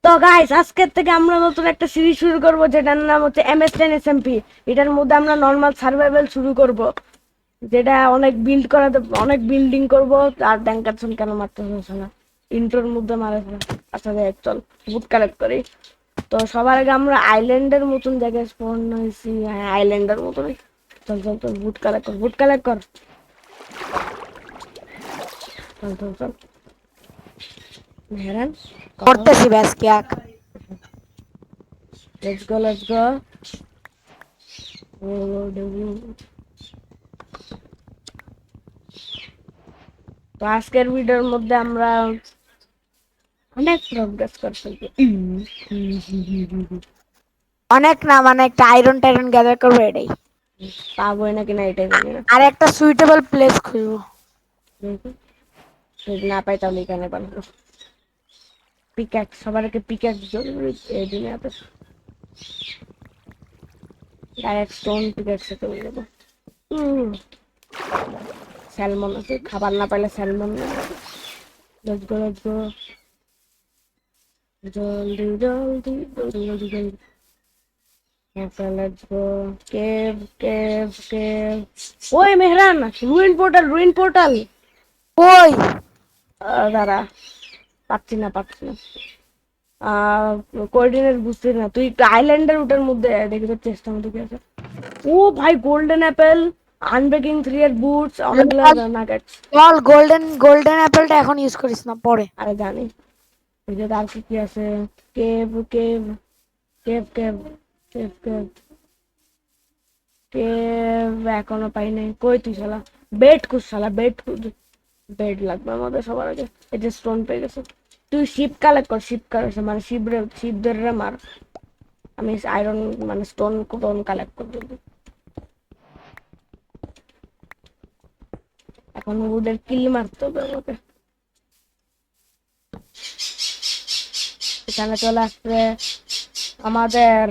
তো গাইস আজকের থেকে আমরা নতুন একটা সিরিজ শুরু করব যেটার নাম হচ্ছে MS10 SMP। এটার মধ্যে আমরা নর্মাল সার্ভাইভাল শুরু করব, যেটা অনেক বিল্ড করাতে অনেক বিল্ডিং করব। আর ড্যাঙ্কারসন কেন মারতে হচ্ছে না, ইন্ট্রোর মধ্যে মারা ফেলা। আচ্ছা দেখ চল বুট কালেক্ট করি। তো সবার আগে আমরা আইল্যান্ডের মতন জায়গায় স্পন হয়েছি। হ্যাঁ আইল্যান্ডের মতনই। চল চল চল বুট কালেক্ট কর, বুট কালেক্ট কর। চল চল চল মেহরান করতেছি ব্যাস কি আক লেটস গো লেটস গো। তো আজকের ভিডিওর মধ্যে আমরা অনেক প্রোগ্রেস করছি। অনেক না মানে একটা আয়রন টাইরন গ্যাদার করবো এটাই। পাবোই নাকি না এটাই জানি না। আর একটা সুইটেবল প্লেস খুঁজবো। যদি না পাই তাহলে এখানে বানাবো পিক্যাক্স। সবার আগে পিক্যাক্স জরুরি এই দিনে। এত ডাইরেক্ট স্টোন পিক্যাক্সে চলে যাবো। স্যালমন আছে, খাবার না পাইলে স্যালমন। লেটস গো লেটস গো। জলদি জলদি জলদি জলদি জলদি। Okay, let's go. Cave, cave, cave. ওই Mehran, ruin portal, ruin portal. কই? দাঁড়া, পাচ্ছি না পাচ্ছি না। কোঅর্ডিনেট বুঝছি না। তুই আইল্যান্ডের রুটের মধ্যে দেখে তোর চেষ্টা মতো কি আছে। ও ভাই গোল্ডেন অ্যাপেল, আনব্রেকিং 3 এর বুটস, অনেকগুলো নাগেটস। চল গোল্ডেন গোল্ডেন অ্যাপেলটা এখন ইউজ করিস না, পরে। আরে জানি। এই যে আর কি কি আছে। Cave cave cave cave cave cave cave এখনো পাই নাই। কই তুই শালা? বেড খুঁজ শালা, বেড খুঁজ। বেড লাগবে আমাদের সবার আগে। এই যে স্টোন পেয়ে গেছে। তুই শিপ কালেক্ট কর, শিপ কালেক্ট মানে শিপদের মার। আমি আয়রন মানে স্টোন কালেক্ট করবো। এখন ওদের কিল মারতে হবে আমাকে। এখানে চলে আসছে আমাদের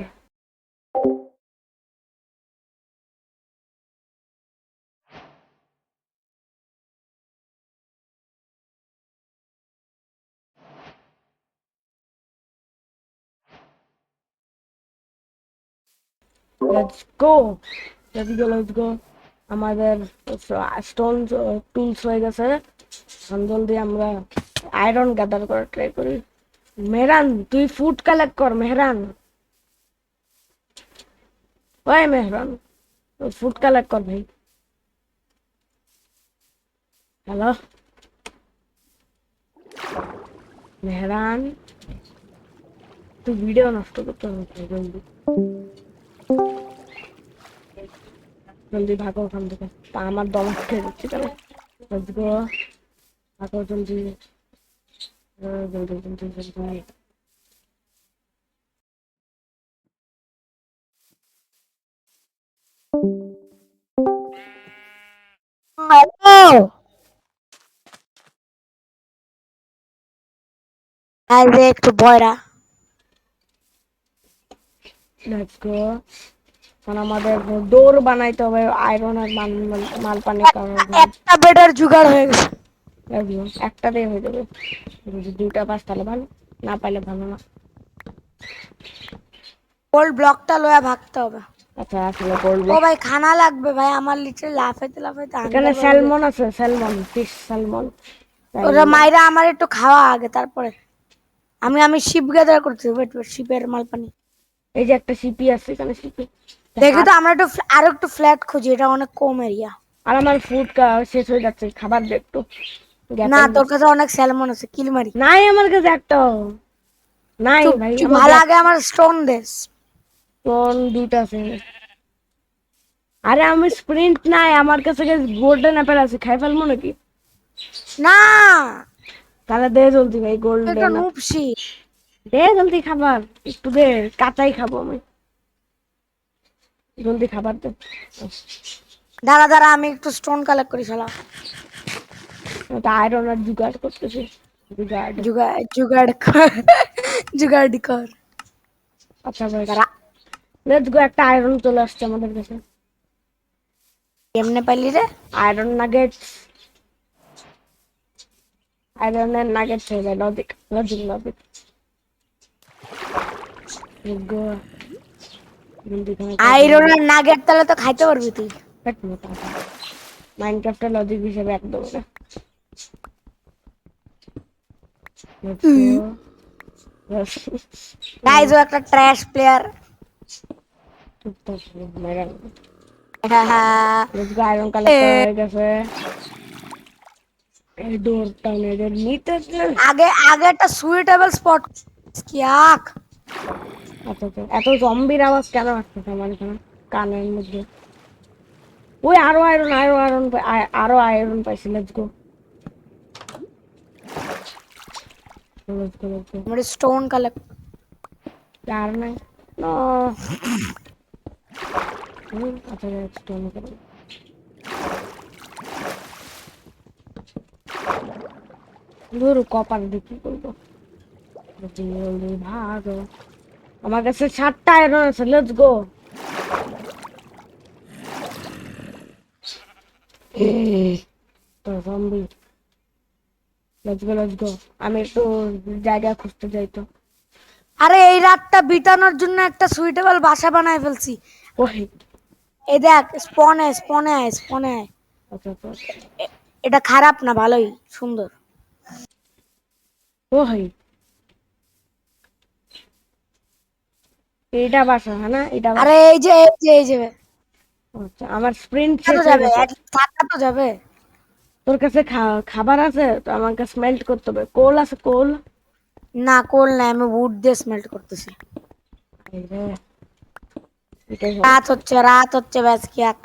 let's go let's go let's গো। আমাদের স্টোন টুলস হয়ে গেছে। এখন জলদি আমরা আয়রন গ্যাদার করার ট্রাই করি। মেহরান তুই ফুড কালেক্ট কর। মেহরান, ওই মেহরান ফুড কালেক্ট কর ভাই। হ্যালো মেহরান, তুই ভিডিও নষ্ট করতে হবে। জলদি জলদি ভাগো ওখান থেকে। আমার দম খেয়ে দিচ্ছি কেন। লেটস গো, ভাগো জলদি জলদি জলদি জলদি। হ্যালো গাইস, একটু বয়রা। Let's go. কারণ আমাদের ডোর বানাইতে হবে আয়রন আর মাল পানি কারণ। একটা বেডের জোগাড় হয়ে গেছে। একটা দিয়ে হয়ে যাবে। যদি দুইটা পাস তাহলে ভালো, না পাইলে ভালো না। গোল্ড ব্লকটা লয়া ভাগতে হবে। আচ্ছা আসলে গোল্ড ও ব্লক। ভাই, খানা লাগবে ভাই, আমার লিটারে লাফাইতে লাফাইতে এখানে হাঙ্গার পাবে। স্যালমন আছে, স্যালমন ফিশ স্যালমন। ওরা মাইরা আমার একটু খাওয়া আগে, তারপরে আমি আমি শিপ গ্যাদার করতেছি। ওয়েট ওয়েট, শিপের মাল পানি এই যে একটা সিপি আছে এখানে, সিপি। দেখি তো। আমরা একটু আরো একটু ফ্ল্যাট খুঁজি, এটা অনেক কম এরিয়া। আর আমার ফুড শেষ হয়ে যাচ্ছে, খাবার দে একটু। না, গ্যাপের তোর কাছে অনেক স্যালমন আছে, কিল মারি। নাই আমার কাছে একটাও নাই চুপ ভাই। চুপ, আমার ভালো আগে আমার স্টোন দেস। কোন দুইটা আছে। আরে আমি স্প্রিন্ট নাই আমার কাছে, গোল্ডেন অ্যাপেল আছে, খাই ফেলবো নাকি? না, তাহলে দে জলদি ভাই তুই একটা গোল্ডেন। নুপসি। দে জলদি খাবার, একটু দে, কাঁচাই খাবো আমি। জলদি খাবার দে। দাঁড়া দাঁড়া, আমি একটু স্টোন কালেক্ট করি শালা। আয়রন আর জুগাড় করতেছি। জুগাড়। জুগাড় জুগাড় কর, জুগাড় কর। আচ্ছা ভাই দাঁড়া। লেটস গো, একটা আয়রন চলে আসছে আমাদের কাছে। কেমনে পাইলি রে? Iron nuggets. আয়রনের নাগেটস হয়ে যায়, লজিক লজিক লজিক। গো কিন্তু এখানে আয়রন আর নাগের তাহলে তো খাইতে পারবি তুই। মাইনক্রাফটের লজিক হিসেবে একদম না। Let's go. Yes. গাইজ ও একটা ট্র্যাশ প্লেয়ার। টুকটাক মেরা। হ্যাঁ, Let's go, iron collect করা হয়ে গেছে। এই ডোরটা এদের নিতে দে। আগে আগে একটা সুইটেবল স্পট কি আখ। আচ্ছা আচ্ছা, এত জম্বির আওয়াজ কেন আসতেছে আমার এখানে কানের মধ্যে? ওই আরো আয়রন আরো আয়রন আরো আয়রন পাইছি। Let's go let's go let's গো। আমার স্টোন কালেক্ট। আর নাই নো। আচ্ছা স্টোন করো। ধরো কপার দিয়ে কি করবো? জলদি ভাগো। আমার কাছে 7টা আয়রন আছে। Let's go. তো zombie. Let's go let's go. আমি একটু জায়গা খুঁজতে যাই তো। আরে এই রাতটা বিতানোর জন্য একটা সুইটেবল বাসা বানায় ফেলছি। ওই এই দেখ স্পনে স্পনে আয় স্পনে আয়। আচ্ছা আচ্ছা আচ্ছা। এটা খারাপ না, ভালোই সুন্দর। ওই এটা বাসা হ্যাঁ না? এটা বাসা। আরে এই যে আচ্ছা আমার স্প্রিন্ট থাকা শেষ তো হয়ে যাবে, গেছে। থাকা তো যাবে। তোর কাছে খাবার আছে তো? আমাকে স্মেল্ট করতে হবে। কোল আছে কোল? না কোল নাই, আমি উড দিয়ে স্মেল্ট করতেছি। এই রে, এটাই হবে। রাত হচ্ছে ব্যাস কি এক।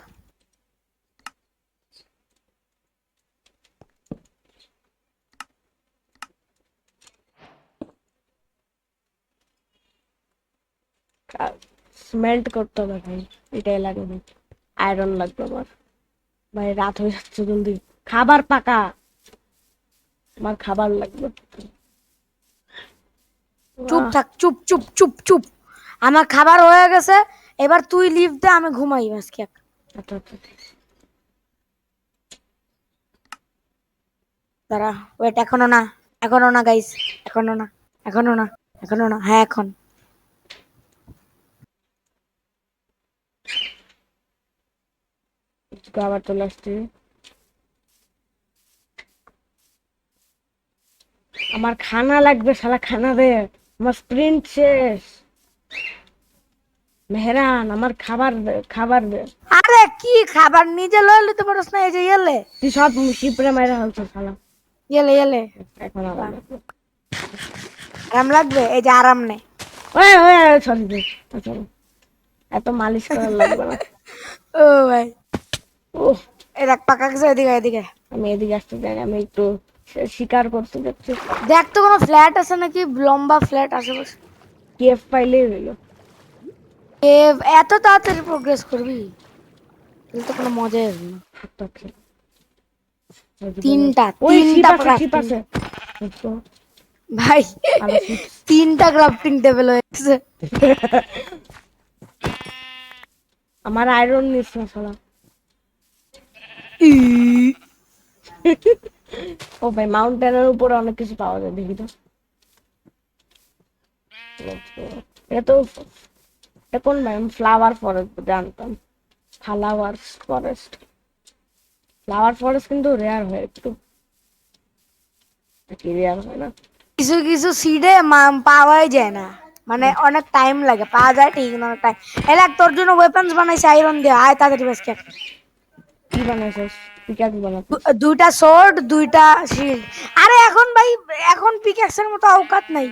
স্মেল্ট করতে হবে ভাই। এটাই লাগে ভাই। আয়রন লাগবে আমার। ভাই রাত হয়ে যাচ্ছে, জলদি খাবার পাকা। আমার খাবার লাগবে। চুপ আহ, থাক, চুপ চুপ চুপ চুপ। আমার খাবার হয়ে গেছে, এবার তুই লিভ দে, আমি ঘুমাই ব্যাস কি এক। আচ্ছা আচ্ছা। দাঁড়া, ওয়েট, এখনো না, এখনো না গাইস, এখনো না, এখনো না, এখনো না, হ্যাঁ এখন। আবার চলে আসছি। আমার খানা লাগবে, শালা খানা দে। আমার স্প্রিন্ট শেষ। মেহরান আমার খাবার দে, খাবার দে। আরে কি খাবার নিজে লয়ে লইতে পারছ না? এই যে এলে তুই সব শিপরে মাইরা হলছ শালা। এলে এলে এখন আবার লাগবে। আরাম লাগবে, এই যে আরাম নে। ওই ওই সরি দে। আচ্ছা এত মালিশ করার লাগবে না। ও ভাই, ওহ এই দেখ পাকা গেছে, এদিকে এদিকে। আমি এদিকে আসতে চাই না, আমি একটু শিকার করতে যাচ্ছি। দেখ তো কোনো ফ্ল্যাট আছে নাকি, লম্বা ফ্ল্যাট আশেপাশে। কেফ পাইলেই হইলো। এত তাড়াতাড়ি প্রোগ্রেস করবি, তাহলে তো কোনো মজাই হবে না। আচ্ছা, তিনটা ওই শিপ তিনটা আছে শিপ ক্রাফটিং, আছে। বুঝছো? ভাই আরো শিপ। তিনটা ক্রাফটিং টেবিল হয়ে গেছে। আমার আয়রন নিস না শালা। ও ভাই মাউন্টেনের উপরে অনেক কিছু পাওয়া যায়, দেখি তো। এটা তো, এটা কোন ভাই? আমি ফ্লাওয়ার ফরেস্ট জানতাম। ফ্লাওয়ার ফরেস্ট, ফ্লাওয়ার ফরেস্ট কিন্তু রেয়ার হয় একটু। কি রেয়ার হয় না? কিছু কিছু সিডে পাওয়াই যায় না, মানে অনেক টাইম লাগে, পাওয়া যায় ঠিক না, অনেক টাইম। এলা তোর জন্য ওয়েপন্স বানাইছে আয়রন দিয়ে, আয় তাড়াতাড়ি বাসকে। কি বানাইছিস? পিকাক্স বানাইছিস? দুইটা সোর্ড, দুইটা শিল্ড। আরে এখন ভাই, এখন পিক্যাক্সের মতো অওকাত নাই।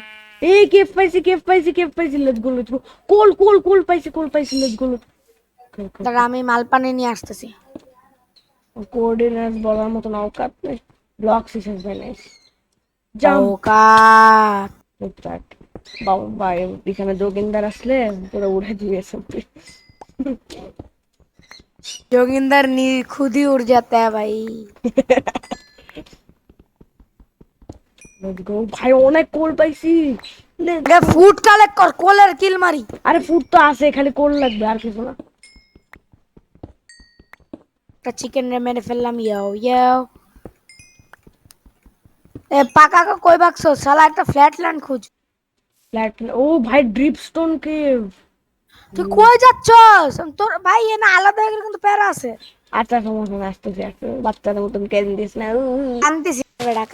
এই কেভ পাইছি কেভ পাইছি কেভ পাইছি। লেটস গো লেটস গো। কোল কোল কোল পাইছি কোল পাইছি। Let's go. দাঁড়া আমি মালপানি নিয়ে আসতেছি। কোঅর্ডিনেটস বলার মতন অকাত নেই। ব্লক সিস্টেম বানাইছি। জাম্প। অওকাত। টুকটাক। বাবা ভাই এখানে যোগিন্দার আসলে পুরো উড়ে দিয়েছে। जोगिंदर नी खुद ही उड़ जाता है भाई। লেটস গো ভাই, অনেক কোল পাইছি। Let's আগে go. ফুড কালেক্ট কর, কোলের কিল মারি। আরে ফুড তো আছে, খালি কোল লাগবে আর কিছু না। একটা চিকেন রে মেরে ফেললাম, ইয়াও ইয়াও। এ পাকা কা কই বাক্স, শালা একটা ফ্ল্যাট ল্যান্ড খুঁজ। ফ্ল্যাট ও ভাই ড্রিপস্টোন কেভ। তুই কই যাচ্ছস? তোর ভাই এনে আলাদা হয়ে গেলে কিন্তু প্যারা আছে। আচ্ছা সমস্যা না, আসতেছি আসতে বাচ্চাদের মতন কেঁদে দিস না। কানতেছি না বেটা,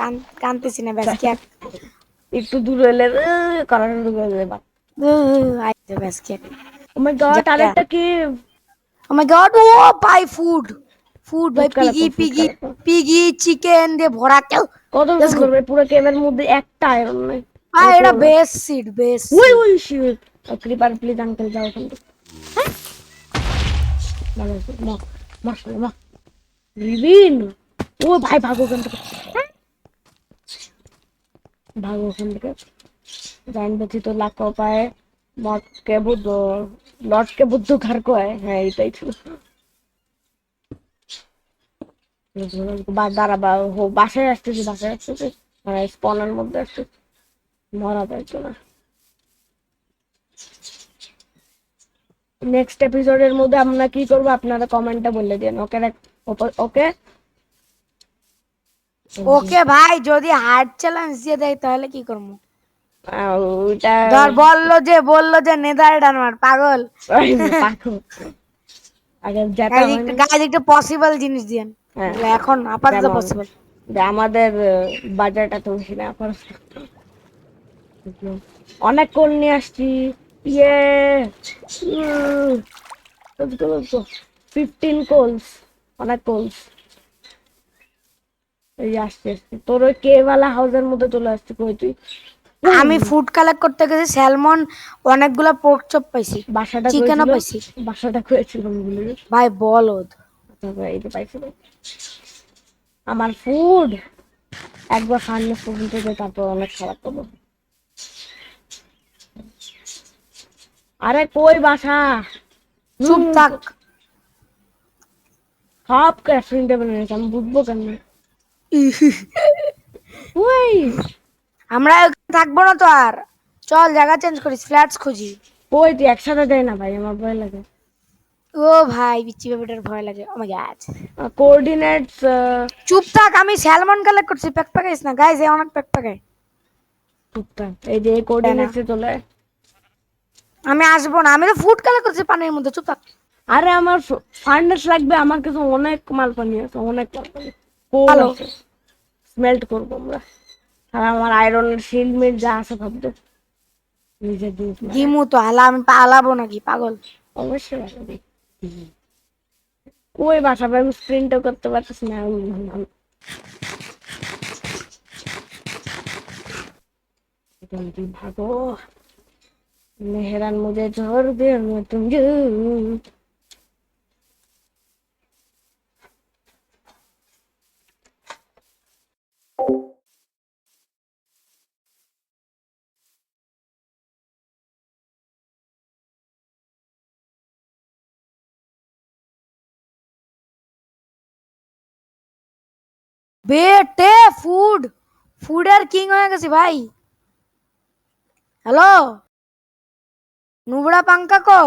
কানতেছি না ব্যাস কি একটু দূর হলে করা শুরু করে দেবা। আইছে ব্যাস কি ও মাই গড, আরেকটা কেভ। ও মাই গড, ও ভাই ফুড ফুড ভাই, food piggy collector, food piggy collector piggy chicken দিয়ে ভরা কেউ। কত লেটস গো সুন্দর ভাই, পুরো কেভের মধ্যে একটা আয়রন নেই। ভাই, এটা বেস সিড বেস। ওই ওই শিট, ক্রিপার প্লিজ আঙ্কেল যাও ওখান থেকে। ভালো আছে, মাশাআল্লাহ রিবিন। ও ভাই ভাগো ওখান থেকে, ভাগো ওখান থেকে। जान बची तो लाख को पाए, मौत के बुद्ध लौट के बुद्ध घर को है এটাই ছিল। দাঁড়া বাসায় আসতেছি, বাসায় আসতেছি, মানে স্পনের মধ্যে আসছে, মরা যাইতো না। নেক্সট এপিসোডের মধ্যে আমরা কি করবো আপনারা কমেন্টে বলে দিন। ওকে ওকে ওকে ভাই, যদি হার্ড চ্যালেঞ্জ দিয়ে দেয় তাহলে কি করবো? ওইটা ধর বললো যে নেদার ডানমার পাগল। আগে যেটা হয় না, গাইজ একটু পসিবল জিনিস দিয়েন। হ্যাঁ এখন আপাতত যেমন পসিবল। যে আমাদের বাজারটা তো বেশি না, অনেক কোল নিয়ে আসছি। ইয়ে 15 কোলস, অনেক কোলস। এই আসছে তোর ওই কেওয়ালা হাউসের মধ্যে চলে আসছে। কই তুই? আমি ফুড কালেক্ট করতে গেছি, স্যালমন অনেকগুলা পোর্ক চপ পাইছি, বাসাটা চিকেনও করেছিল, পাইছি। বাসাটা করেছিলাম বলে ভাই বলদ। এই যে পাইছিল আমার ফুড। একবার ফার্নেস পর্যন্ত যায়, তারপর অনেক খারাপ করবো। আরে কই বাসা? চুপ থাক। সব ক্রাফটিং টেবিল নিয়েছে, আমি বুঝবো কেন? ওই আমরা ওখানে থাকবো না তো আর, চল জায়গা চেঞ্জ করিস, ফ্ল্যাটস খুঁজি। কই তুই একসাথে দেয় না ভাই, আমার ভয় লাগে। ও ভাই বিচ্চি বেটার ভয় লাগে। ও মাই গড, কোঅর্ডিনেটস। চুপ থাক। আমি স্যালমন কালেক্ট করছি, প্যাক প্যাকাইস না গাইস, এই অনেক প্যাক প্যাকাই। টুকটাক এই যে কোঅর্ডিনেটসে চলে আয়। আমি আসবো না, আমি তো ফুড কালেক্ট করছি পানির মধ্যে, চুপ থাক। আরে আমার ফার্নেস লাগবে, আমার কাছে অনেক মাল পানি আছে, অনেক মাল পানি। কোল হ্যালো, আছে, স্মেল্ট করবো আমরা। আর আমার আয়রনের শিল্ড মিল যা আছে ভাবতো নিজের জিনিস না। দিমু তো হালা, আমি পালাবো নাকি পাগল? অবশ্যই ভালো। কই বাসা ভাই, আমি স্প্রিন্টও করতে পারতেছি না। जल्दी भागो, मेहरान मुझे छोड़ दे, मैं तुम বেটে ফুডের কিং হয়ে গেছি ভাই। হ্যালো নুবড়া পাঙ্কা কো।